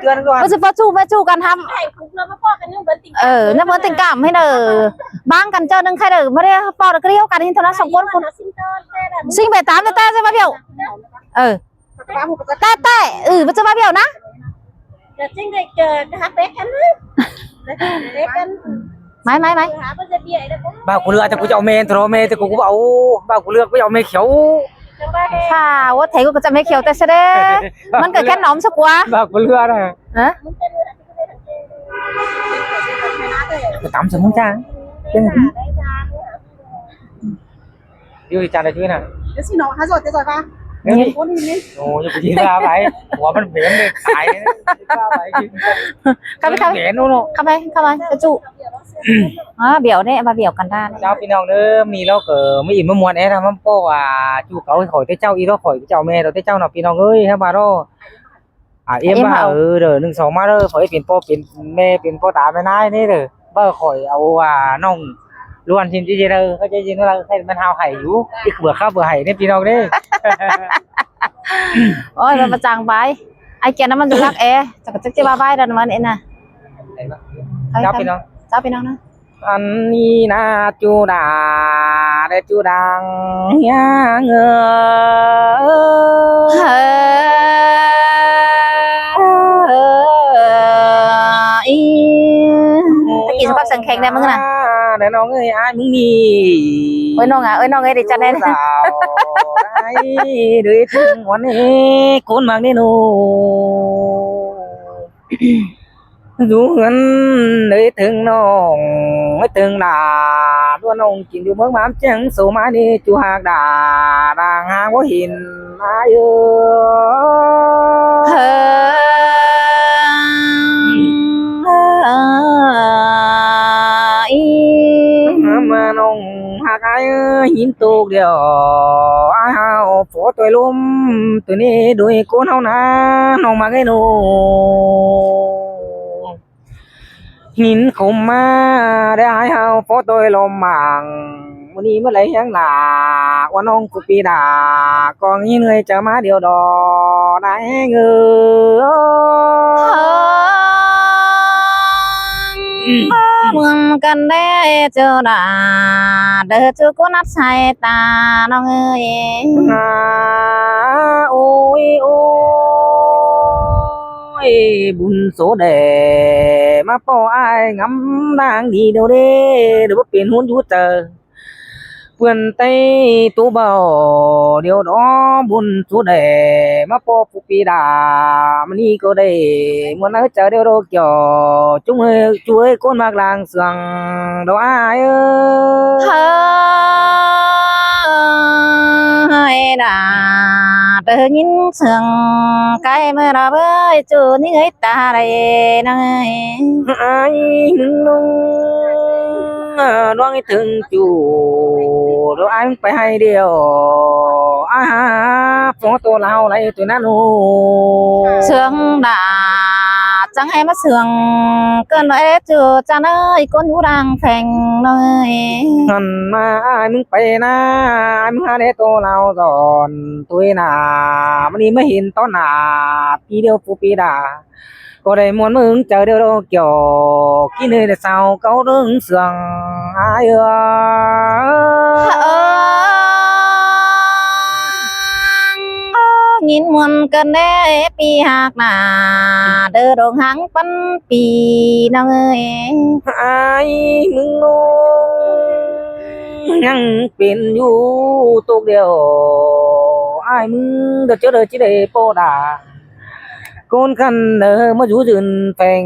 chưa nữa rồi bây giờ ba chuกันทำน้ำเงินติ่งกามให้เด้อบ้างกันเจอหนึ่งใครเด้อไม่ได้ปอดกระเดียวกันที่เท่านั้นสองคนซิ่งไปตามแต่ใช่ไหมเบี้ยวแต่มันจะมาเบี้ยวนะไม่bao củ lừa thì củ chậu mê rồi mê thì củ bảo bao củ lừa củ chậu mê khéo ค่ะว่าเทก็จะไม่เขียวแต่เสด็จมันก็แค่น้อมสักว่า bao củ lừa này ฮะ tắm sớm không cha yêu thì cha nàyជួយណា xin nó há rồi thế rồi ba con đi đi ồ như cái gì ra vậy quả mình biển đi tại ra vậy biển luôn không เข้าไปกระจุเบี่ยวเนี่ยมาเบี่ยวกันได้ เจ้าพี่น้องเด้อมีแล้วก็ไม่อิ่มไม่มวนเอ๊ะทำมันโป้ว่าจูเขาkhỏi tớiเจ้าอีđó khỏiเจ้าแม่เราtớiเจ้าเนาะพี่น้องเอ้ยฮะบ่าđóเอ็มบ่าเด้อ1 2มาเด้อkhỏiเป็นโป้เป็นแม่เป็นโป้ตาแม่นายนี่เด้อบ่khỏiเอาน้องล้วนชิมจีเด้อเขาจะยินว่าให้มันหาวไห่อยู่อีกเบื่อข้าวเบื่อไห่นี่พี่น้องเด้อ โอ้ยมันประจังไปไอ้แกนั้นมันจะรักจะบ้าใบดันมันเองนะ เจ้าพี่น้อง นะ อันนี้นะจูดาได้จูดังยาเงตะกี้สภาพสังแข็งได้มั้งนะ เดี๋ยวน้องเอ้ยอ้ายมึงนี่ เอ้ยน้องเดี๋ยวจะได้ สาวได้ด้วยถึงวันนี้คนมากนี่หนูดูเงินเลยถึงน้องไม่ถึงด่าด้วยน้องกินอยู่เมืองมามจังสู่มานี่จูหากด่าด่างหางว่าหินมาเยอะมาน้องหากไอ้หินตูเดียวอ้าวฝนตัวลมตัวนี้ด้วยคนเฮานะน้องมาไงหนู หินคมมาได้หายเฮาพอตัวลมมังวันนี้เมื่อไรยังหนาว่าน้องกูปีดากองนี้เหนื่อยจะมาเดียวดอได้เงเมืองกันได้เจอดาเด้อจูกูนัดใส่ตาน้องเอ้ยโอ้ยบุญโสเดมาป้ออ้ายงำนางดีเดียวเด้เดี๋ยวเปลี่ยนหุ่นอยู่เจอเพื่อนไต้ตู้เบาเดี๋ยวดอบุญโสเดมาป้อผู้ปีดามันนี่ก็ได้เมื่อนั้นเจอเดี๋ยวโรเกี่ยวจุ้งเอ้ยช่วยคนมากลางเสียงดอกอ้ายเอ้ยด่าเดินยินเสียงไก่เมื่อเราเอ้ยจูนี่ไอ้ตาอะไรนั่งไอ้นุ่งน้องไอ้ถึงจูดอกอ้ายไปให้เดียวฝนตัวเราไรตัวนั้นโอ้เสียงด่าจังให้มาเสียงเกินไปจูจังเอ้ยคนอยู่ดังแฝงเลยหันมามึงไปนะมึงหาได้ตัวเราสอนตัวหนามันนี่ไม่เห็นตอนหนาปีเดียวปูปีดาก็ได้มวนมึงเจอเดียวเกี่ยวกินเลยsao câu đứng sườn ai nhìn muôn cơn đế pi hạc nà đơ đồn hắng bắn pi nâng ơi aiมึงนู้ยังเป็นอยู่ตกเดียวaiมึงเดี๋ยวเจอเดี๋ยวจีได้โปดาคนคันมาอยู่ยืนแต่ง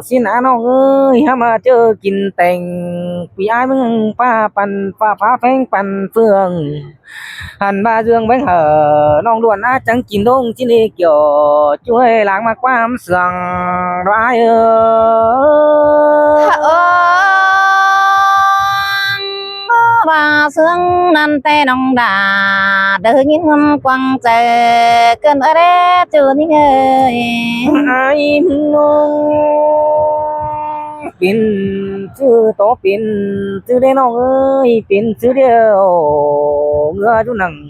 สินะน้องเอ้ยหามาเจอกินแต่งปีอ้ายมึงป้าปันป้าฟ้าแพงปันเฟืองหันมาเรื่องแบงเหน้องล้วนอาจังกินดงที่นี่เกี่ยวช่วยล้างมาความเสื่องร้ายbà sương nan tê nong đà đỡ nhìn ngâm quăng trời cơn ở đây chưa những ơi ai nông pin chưa to pin chưa đây nong ơi pin chưa điều ngựa chú nằng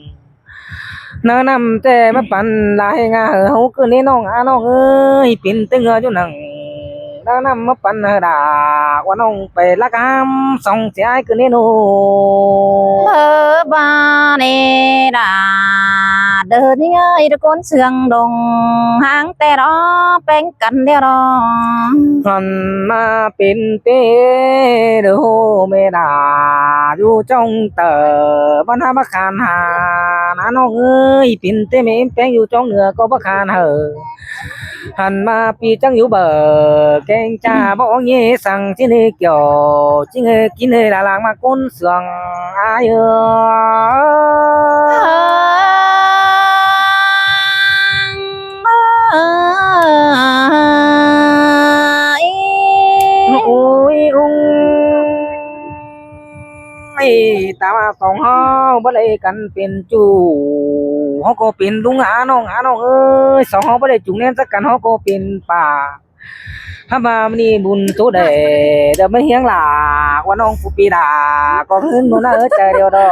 nơ năm tê màปั่นlại ngà hấu cứ nênน้องơi ปิ่นตึงอยู่นั่งnơ năm mà ปั่นด่าว่าน้องไปละกามส่องเสียคือนี่โน thơ ba nè đà đời đi ơi đứa con sương đồng hang tè đó bên cạnh đeo đó หันมาเป็นเต้เด้อแม่ดาอยู่จ้องเตอบ้านหาบักขานหานาน้องเอ้ยเป็นเต้แม่แป้งอยู่จ้องเหนือก็บักขานหันมาปีจังอยู่เบอแกงจ้าบ่เงี้สั่งที่นี่เกี่ยวจิงเอ้กินเอ้ละลางมาก้นเสืองอายเอ้โอ้ยอุ้งไอ้ตาว่าสองเฮาบ่ได้กันเป็นจู่เฮาก็เป็นลุงหาน้องเอ้ยสองเฮาบ่ได้จุงแน่นสักกันเฮาก็เป็นป่าถ้ามามื้อนี้บุญตัวใดเดี๋ยวมาเฮียงหลากว่าน้องผู้ปีดาก็ขึ้นบ่นะใจเดียวดอ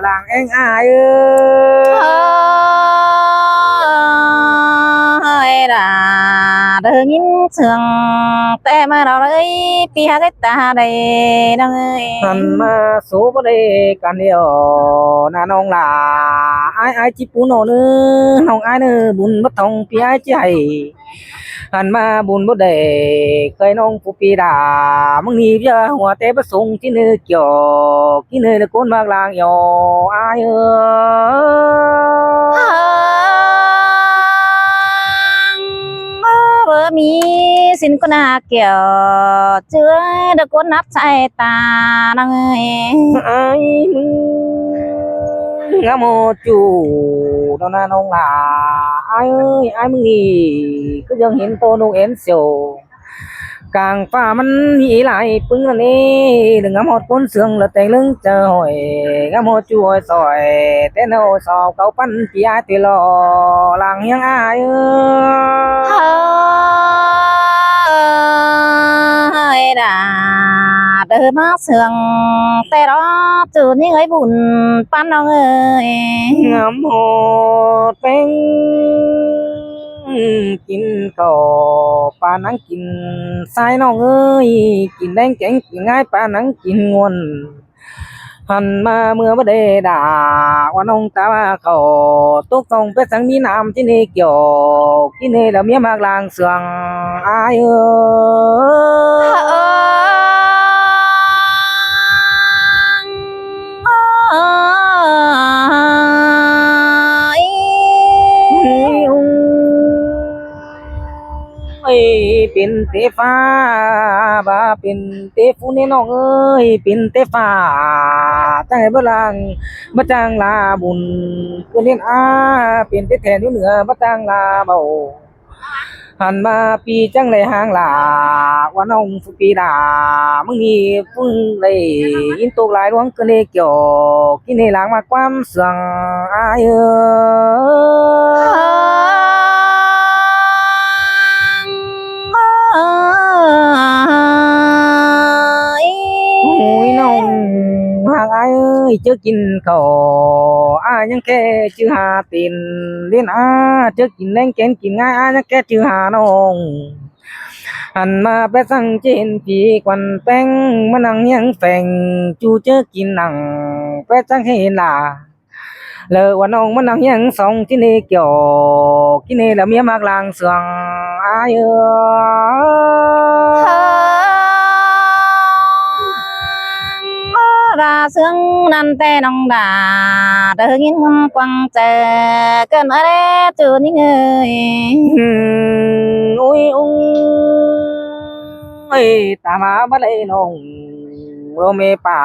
ลางเองอายเอ้ย đà đời nhìn sương tè mà đâu đấy pi ha cái ta đây đâu ơi หันมาสู้บ่ได้กันเดียวนะน้องหลาอายจิปูโนเด้อน้องอายเด้อบุญบ่ต้องพี่อายสิให้หันมาบุญบ่ได้เคยน้องผู้ปีดามึงนี่เบี้ยหัวแต่บ่ส่งที่เนื้อเกี่ยวกินเนื้อคนมากลางยออายเอ้ย bờ mi xin con à kiểu chưa được con nắp chạy ta đang ơi อายมึงงามจู่ตอนนั้นน้องหลาอายเอ้ยอายมึงนี่ก็ยังเห็นโตน้องเอ็นเสียวกลางฟ้ามันมีหลายปึ้งละนี่ดึงงามฮอดก้นเสืองละแต่งลึงเจอหอยงามฮอดจู่หอยซอยแต่เนาสอบเก่าปั้นปีอายติลอหลังยังอายเอ้ย ơi đã đời má sương tè đó từ những ấy buồn pan đâu ơi งามฮอดแป้งกินก็ปลานังกินทรายน้องเอ้ยกินแดงแกงกินง่ายปลานังกินงวนหันมาเมื่อบ่ได้ด่าว่าน้องตาว่าเขาตกต้องไปสังมีน้ำที่นี่เกี่ยวกินให้แล้วเมียมากลางเสืองอายเอ้ย เอ้ยเป็นเตฟ้าบ่าเป็นเตฟูนี่น้องเอ้ยเป็นเตฟ้าจังให้บ่ลังบ่จางลาบุญก็เล่นเป็นเตแทนอยู่เหนือบ่จางลาเบาหันมาปีจังเลยหางลาว่าน้องสุปีดามึงนี่เพิ่งได้ยินตกหลายหลวงก็เลยเกี่ยวกินให้หลังมาความเสืองอายเอ้ย โอ้ยน้องหากอายเอ้ยเจอกินข้าวอายยังแค่ชื่อหาตีนเล่นเจอกินแรงแกนกินง่ายยังแค่ชื่อหาน้องหันมาไปสั่งเจนผีควันแป้งมานั่งยังแฝงจูเจอกินหนังไปจังให้ล่ะเลยว่าน้องมานั่งยังสองที่นี่เกี่ยวกินนี่แล้วเมียมากลางเสืองอายเอ้ย và sương năn tè nong đà đời nghìn quăng chờ cơn ở đây từ những người โอ้ยอุ้งเอ้ยตามาบ่ได้น้องโรเมปา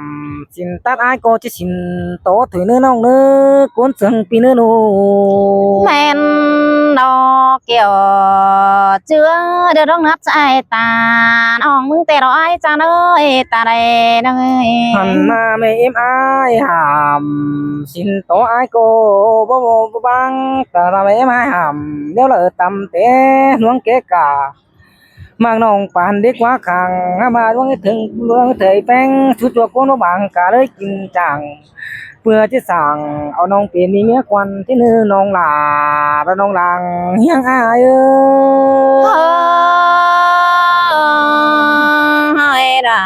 มสินตัดอายก็จะสินโตถือเนื้อน้องเนื้อกวนเสืองปีเนื้อนู men nó kiểu chưa được đông nắp chạy ta ông mừng tè đó ai cha ơi ta đây đâu หัน ơi มาไม่เอ็มอายหามสินโตอายก็บ่บังแต่เราไม่เอ็มอายหามเดี๋ยวเราตำแต่หวงเกะกะมากน้องปานดีกว่าขังมาดวงถึงดวงเถยแป้งชุดตัวคนบ่บางกะเลยกินจัง พื่อจะสั่งเอาน้องเป็นมีเมียควันที่นื้อน้องหลาและน้องหลังเฮียงอายơi ra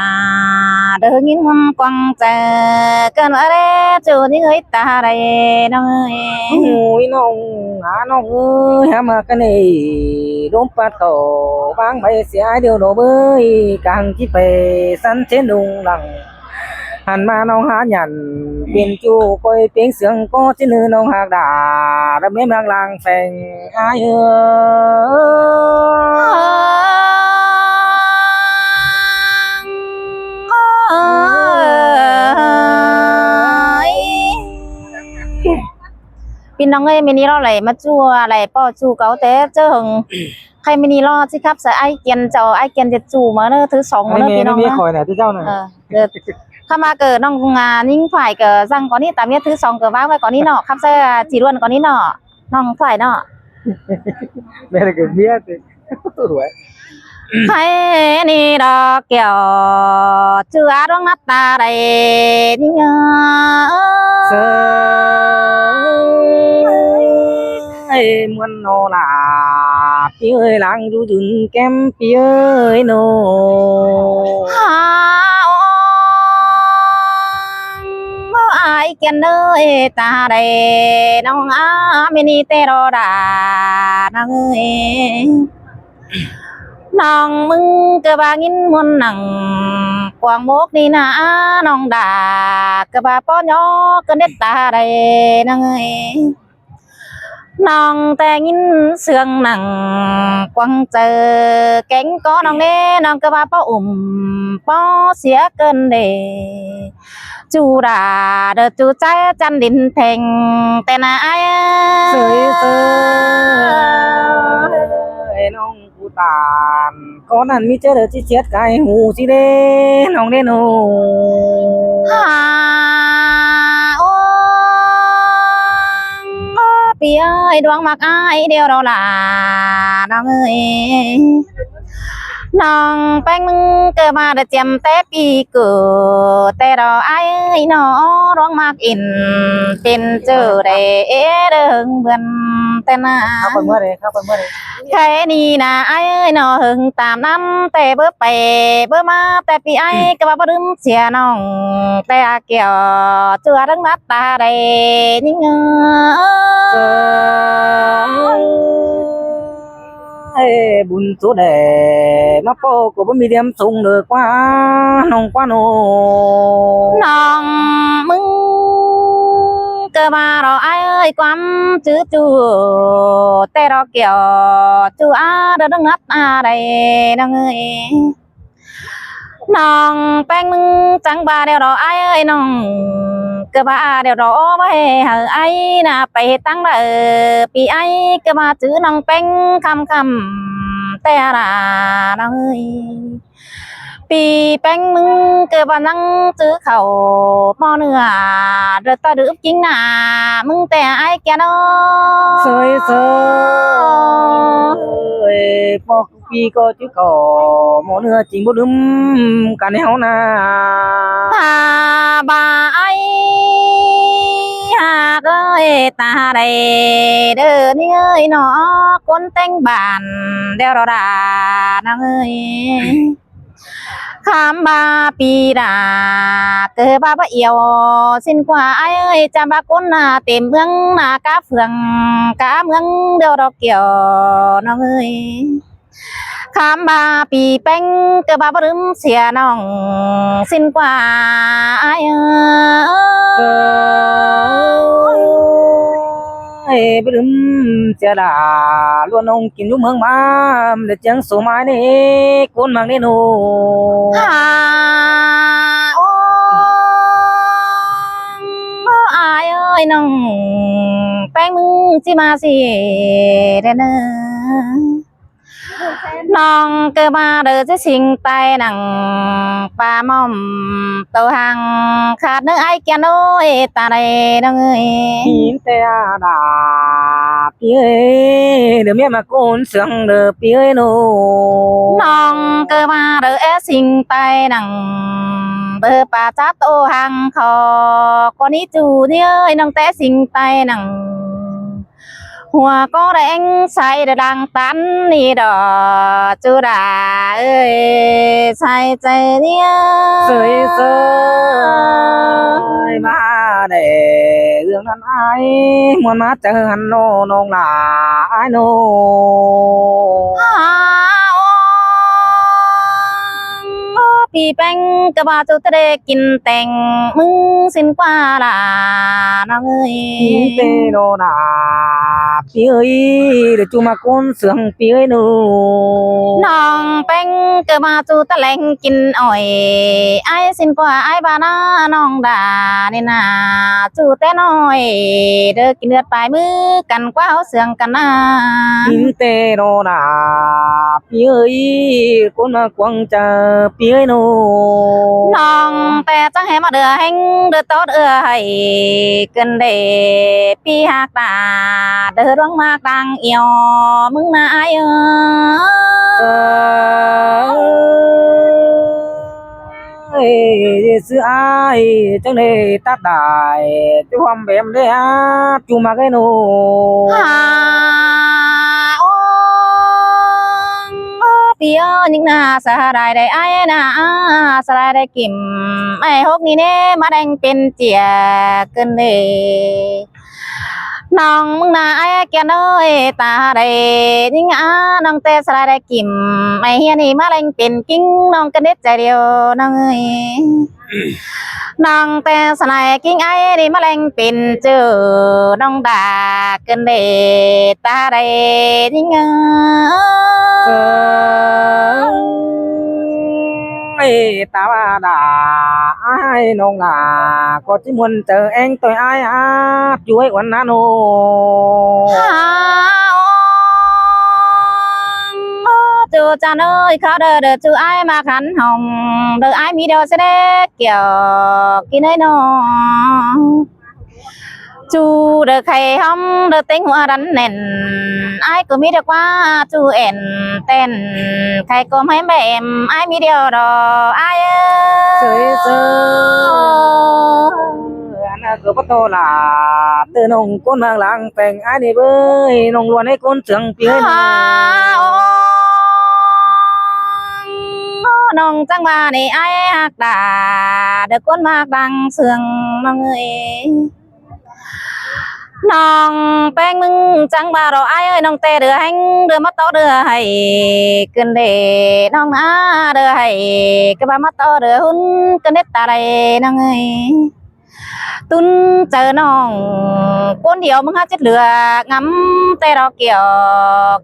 đỡ những mong quăng chờ cần ở đây chủ những người ta đây nó ơi โอ้ยน้องหาน้องเอ้ยหามากันนี่ร่มปัดเขาบางใบเสียเดียวโดเบยกลางที่ไปสันเทนุงหลังหันมาน้องหาหยันเป็นจูก้อยเปียงเสียงก็ที่นื้อน้องหากด่าระเบียบหลังหลังแฝงอายpin nong ơi mini lo lại mà chua lại po chu cáo té chứ hừng hay mini lo chứ khắp sợ ai kiên cho ai kiên thiệt chủ mà nó thứ sóng ไม่ nó มี pin ไม่ nong มี á คอยเนี่ยที่เจ้าน่ะ ข้ามาเกิดน้องนิ่งฝ่ายเกิดสั่งก่อนนี้ตามเนี้ยถือสองเกิดว้าไว้ก่อนนี้เนาะครับเสื้อจีรวนก่อนนี้เนาะน้องฝ่ายเนาะ แม่ได้เกิดเมียสิรวย ใครนี่ดอกเกี่ยวเชื่อดวงนัดตาใดนี่เง เสยมวนโนลาปีเอ้ยหลังดูถึงแก้มปีเอ้ยโน หาai kiên nơi ta đâyน้องมินิเตโรดาน้องเอ้ยน้องมึงกะบางินมนหนังกวางมกนี่นะน้องดากะบาป้อนยอกะเน็ดตาได้น้องเอ้ยน้องแต่งินเสืองหนังกวางเจอแก๊งก็น้องเน่น้องกะบาป้ออุ่มป้อเสียเกินเดจูราเดอจูใจจันดินแทงแต่นาไอ้ เสยเสยน้องกูตานก่อนนั้นมีเจอเด้อที่เจ็ดไก่หูสิเด้น้องเด้โน หาโอ้ปีเอ้ยดวงมักอ้ายเดียวเราล่ะน้องเอ้ยน้องแป้งมึงเกิดมาได้เจียมแต่ปีเกิดแต่เราไอ้ายน้อร้องมากอินเป็นเจอได้เดิงเบือนแต่นา เข้าไปเมื่อไรเข้าไปเมื่อไร แค่นี้นะไอ้น้อหึงตามน้ำแต่เบื่อไปเบื่อมาแต่ปีไอ้ก็ว่าบ่ลืมเสียน้องแต่อาเกี่ยวเจือทั้งนัดตาได้ยิ่งเง เสยบุญสุดแดมาโปก็บ่มีเดียมสูงเลยกว่าน้องกว่าโน น้องมึงเกิดมาเราไอ้เอ้ยความจื้อจูแต่เราเกี่ยวจูอาเดินนัดอะไรน้องเอ้ยน้องแป้งมึงจังบาเดี๋ยวเราไอ้เอ้ยน้องเกิดมาเดี๋ยวเราไม่ให้ไอ้น่ะไปตั้งเด้อปีไอ้เกิดมาจื้อน้องแป้งคำแต่ละน้องเอ้ยปีแป้งมึงเกิดมานั่งจื้อเขาหม้อเนื้อเดือดตาดื้อจริงน่ะมึงแต่ไอ้แกเนาะ เสยเสยพอปีก็จิก่อหมอเนื้อจริงบ่ลืมกันเฮานะ ตาบาไอหากเอ้ยตาใดเด้อนี่เอ้ยเนาะคนแต่งบ้านเดี๋ยวเราด่าน้องเอ้ยคำบาปีดาเกิดบาบะเอียวสิ้นกว่าไอ้เอ้ยจำบาคนหน้าเต็มเมืองหน้ากาเฟืองกาเมืองเดี๋ยวเราเกี่ยวน้องเอ้ย คำบาปีแป้งเกิดบาบรึมเสียน้องสิ้นกว่าไอ้เอ้ยบ่ลืมเสียดาล้วนองกินอยู่เมืองมาเด้จังสูมานี่คนมักนี่โน หาโอ้ไอ้เอ้ยน้องแป้งมึงจิมาสิเด้อเนอน้องเกิดมาเด้อจะสิงไตหนังปลาหม่อมตัวหังขาดเนื้อไอ้แกน้อยตาใดน้องเอ้ย หินแต่ดาปีเอ้ยเดี๋ยวแม่มาโกนเสียงเด้อปีเอ้ยโน น้องเกิดมาเด้อสิงไตหนัง bơ pa cha tô hàng khò con ý chủ đi ơi nông té sinh tay nằng hoa có đánh say để đang tán đi đỏ chú đà ơi say say đi sơi sơi mà để gương ăn ai muốn má chờ hắn nô nông là ai nôปีแป้งกะบาจุตะเดกินแต่งมึงสิ้นกว่าล่ะน้องเอ้ย tê đồ nà pi ơi để chú mà con sướng pi ơi nô น้องแป้งกะบาจุตะแลงกินอ้อยไอ้สิ้นกว่าไอ้บานาน้องด่านี่นาจูแต่น้อยเด้อกินเลือดปลายมือกันกว่าเฮาเสืองกันนะ in tê đồ nà pi ơi con mà quăng chờ pi ơi nô น้องแต่จังให้มาเดือแห่งเดือโตดให้เกินเดพี่หักตาเดือร้องมากดังเอียวมึงน่าอายsư ai chẳng để tát đại chú hòm bèm đấy á chú mà cái nô พี่เอ้ยยิ่งน่าสะได้ได้ไอ้น่าสะได้กิมไอ้ฮกนี่เน่มาแดงเป็นเจียเกินเดน้องมึงน่าไอ้แกนเอ้ยตาได้ยิ่งน้องแต่สะได้กิมไอ้เฮียนี่มาแดงเป็นกิ้งน้องกันเด็ดใจเดียวน้องเอ้ยน้องแต่สลายกิ้งไอ้นี่มาแรงเป็นเจอน้องด่าเกินเดตาได้ยิ่งta đã ai nông là có chỉ muốn chờ anh tôi ai á chú ấy quán nano จูจานเอ้ยเขาเด้อเด้อจูไอ้มาขันหอมเด้อไอ้มีเด้อเสด็จเกี่ยวกินไอ้น้องจูเด้อไข่หอมเด้อเต็งหัวรันแน่นไอ้ก็มีเด้อว่าจูเอ็นเต้นไข่ก็ไม่แม่มไอ้มีเดียวดอไอ้ sơi sơi anh cứ bắt đầu là từ nông con mang làng thành ai đi với nông luôn ấy con trưởng phía น้องจังว่านี่ไอ้หักดาเด็กคนมากดังเสืองน้องเอ้ยน้องแป้งมึงจังบ่ารอไอ้เอ้ยน้องเตเดือแหงเดือมาโตเดือให้เกินเดน้องอาเดือให้ก็บ่ามาโตเดือหุ่นกันเด็ดตาใดน้องเอ้ยตุนเจอน้องคนเดียวมึงหาจิตเหลืองำแต่เราเกี่ยว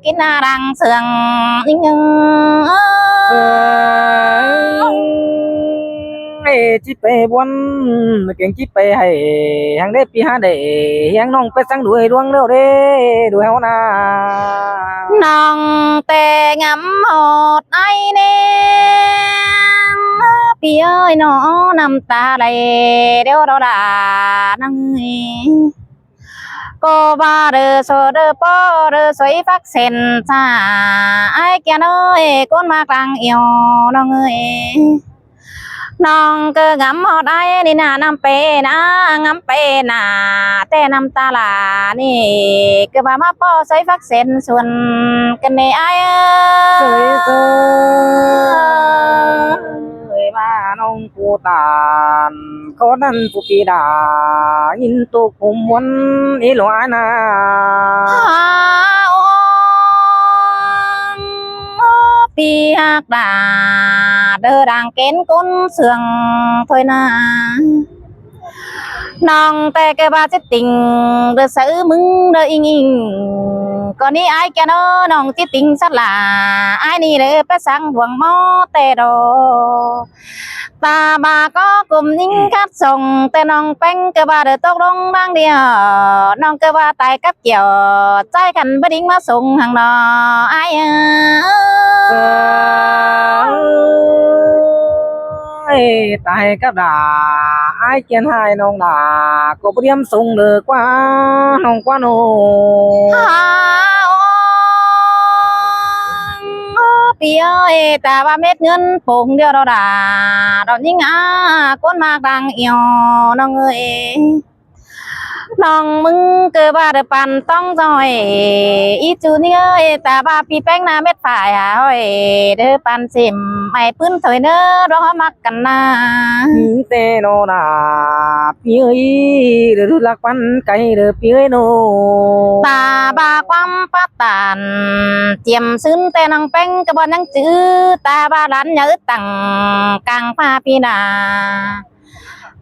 กินหน้าดังเสืองยิ่งchỉ pe buôn tiếng chỉ pe hay hàng đế pi ha để hàng nông pe sang đuôi đuông đâu đế đuôi hao na น้องแต่งำหดไอ้เน่พี่เอ้ยน้องน้ำตาไหลเดี๋ยวเราด่านังก็ว่าเด้อโซเด้อปอเด้อสวยฟักเส้นจ้าไอ้แกนเอ้ยก้นมากลางเอียวน้องเอ้ยน้องก็งำหอดไอ้นี่น่ะน้ำเปนะงำเปนะแต่น้ำตาลานี่ก็บ่ามาป้อใส่ฟักเส้นส่วนกันในไอ้ sơi sơi mà nông cô tàn có đàn phụ kỳ đà in tu cùng muốn ý loại na ปีหักดาเด้อดังเก้นก้นเสืองถอยนาน้องแต่แกว่าจะติงเด้อซื้อมึงเด้ออิงอิงก่อนนี้ไอ้แกเนาะน้องจิติงสัตลาไอ้นี่เด้อไปสั่งดวงหม้อแต่ดอตาบาก็กลุ่มนิ่งคัดส่งแต่น้องแป้งก็ว่าเด้อตกลงดังเดียวน้องก็ว่าตายกับเกี่ยวใจกันบ่ดิ้งมาส่งหังนอไอ้tại các đà ai kiến hai nông đà có bút điểm sung được quá nông quá nô พี่เอ้ยแต่ว่าเม็ดเงินโป่งเดียวเราด่าเรายิ่งก้นมากดังเอียวน้องเอ้ยน้องมึงเกิดว่าเดือปันต้องจอยอีจูนี่เอ้ยแต่ว่าพี่แป้งหน้าเม็ดฝ่ายเอ้ยเด้อปันสิมไม่พื้นถอยเน้อเรามักกันนะ เตโนนาพี่เอ้ยเดือดลักปันไก่เดือพี่เอ้ยโน ตาบาความปัตตานเจียมซึ้นแต่นังแป้งกระบอกนังจื้อตาบาลันยาตังกลางฟ้าปีนา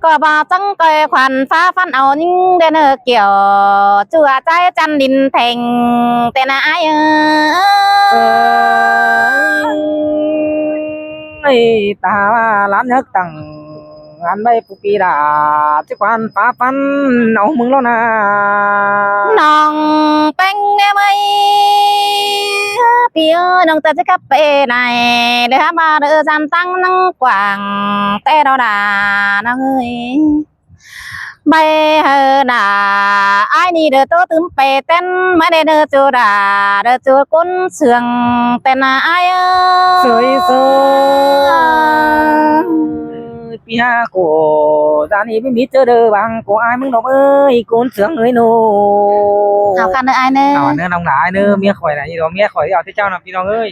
ก็บาจังก้อยขวัญฟ้าฟันเอานิ่งเดนเกี่ยวจั่วใจจันดินแทงแต่นายไอ้ตาล้านยักตังอันใบปุปีดาจะควันฟ้าฟันเอามึงแล้วนะ น้องแป้งไหมพี่เอ้ยน้องจะกลับไปไหนเดี๋ยวมาเดือจันตั้งนั่งกวางแต่เราด่าน้องเอ้ยใบเฮด่าไอ้นี่เดือตัวตึมไปเต้นไม่ได้เดือจูด่าเดือจูก้นเสืองแต่น่าไอ้สวยสพี่ฮาโกจานี่ไม่มีเจอเด้อบางกูอายมึงดอกเอ้ยกูเสืองเอ้ยโน เอาคันเด้อไอ้เน้ เอาเนื้อน้องหลายเนื้อเมียข่อยน่ะอีดอกเมียข่อยเอาที่เจ้าน่ะพี่น้องเอ้ย